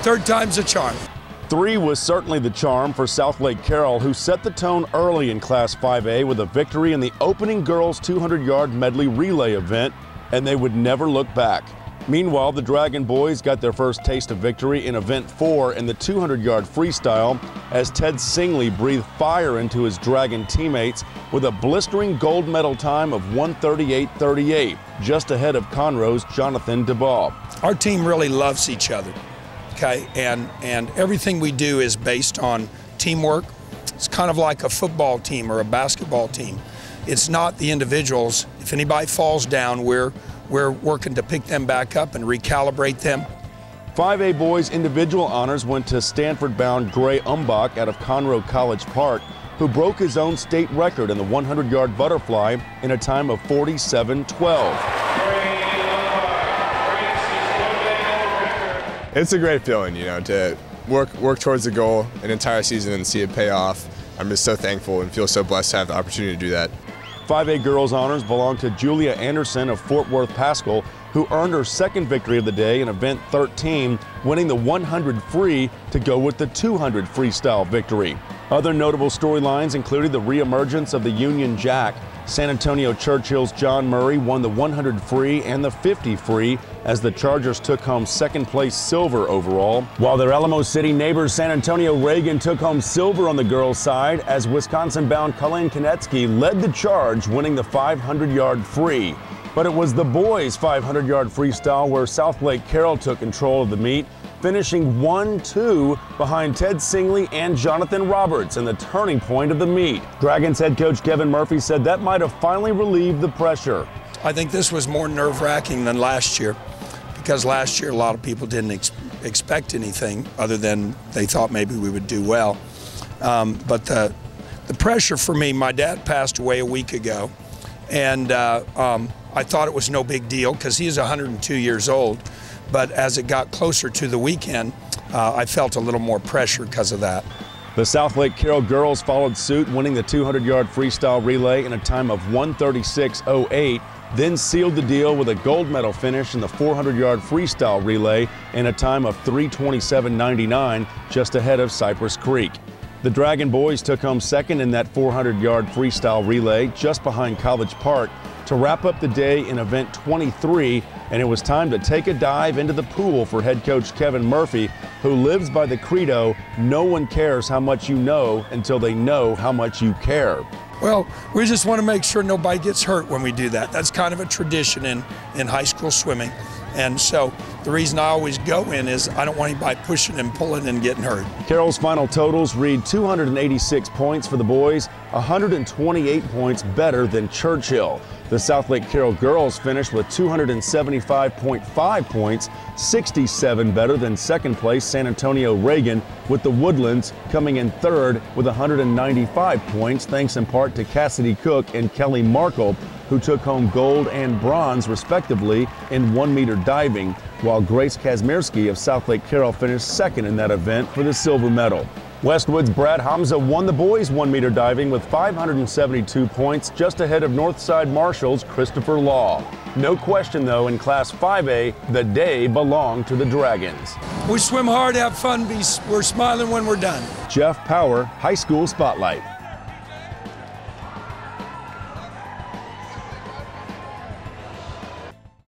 Third time's a charm. 3 was certainly the charm for Southlake Carroll, who set the tone early in Class 5A with a victory in the opening girls' 200-yard medley relay event, and they would never look back. Meanwhile, the Dragon boys got their first taste of victory in Event 4 in the 200-yard freestyle as Ted Singley breathed fire into his Dragon teammates with a blistering gold medal time of 1:38.38, just ahead of Conroe's Jonathan DeBaugh. Our team really loves each other, okay? And everything we do is based on teamwork. It's kind of like a football team or a basketball team. It's not the individuals. If anybody falls down, we're working to pick them back up and recalibrate them. 5A boys individual honors went to Stanford-bound Gray Umbach out of Conroe College Park, who broke his own state record in the 100-yard butterfly in a time of 47:12. It's a great feeling, you know, to work towards the goal an entire season and see it pay off. I'm just so thankful and feel so blessed to have the opportunity to do that. 5A girls honors belong to Julia Anderson of Fort Worth Pascal, who earned her second victory of the day in Event 13, winning the 100 free to go with the 200 freestyle victory. Other notable storylines included the reemergence of the Union Jack. San Antonio Churchill's John Murray won the 100 free and the 50 free as the Chargers took home second place silver overall, while their Alamo City neighbors San Antonio Reagan took home silver on the girls' side as Wisconsin-bound Colleen Konetsky led the charge, winning the 500-yard free. But it was the boys' 500-yard freestyle where Southlake Carroll took control of the meet, finishing 1-2 behind Ted Singley and Jonathan Roberts in the turning point of the meet. Dragons head coach Kevin Murphy said that might have finally relieved the pressure. I think this was more nerve-wracking than last year, because last year a lot of people didn't expect anything other than they thought maybe we would do well. But the pressure for me, my dad passed away a week ago, and I thought it was no big deal because he is 102 years old. But as it got closer to the weekend, I felt a little more pressure because of that. The Southlake Carroll girls followed suit, winning the 200-yard freestyle relay in a time of 1:36.08, then sealed the deal with a gold medal finish in the 400-yard freestyle relay in a time of 3:27.99, just ahead of Cypress Creek. The Dragon boys took home second in that 400-yard freestyle relay, just behind College Park, to wrap up the day in Event 23, and it was time to take a dive into the pool for head coach Kevin Murphy, who lives by the credo, no one cares how much you know until they know how much you care. Well, we just want to make sure nobody gets hurt when we do that. That's kind of a tradition in high school swimming. And so the reason I always go in is I don't want anybody pushing and pulling and getting hurt. Carroll's final totals read 286 points for the boys, 128 points better than Churchill. The Southlake Carroll girls finished with 275.5 points, 67 better than second place San Antonio Reagan, with the Woodlands coming in third with 195 points, thanks in part to Cassidy Cook and Kelly Markle, who took home gold and bronze respectively in 1-meter diving, while Grace Kazmierski of Southlake Carroll finished second in that event for the silver medal. Westwood's Brad Hamza won the boys 1-meter diving with 572 points, just ahead of Northside Marshall's Christopher Law. No question, though, in Class 5A, the day belonged to the Dragons. We swim hard, have fun, we're smiling when we're done. Jeff Power, High School Spotlight.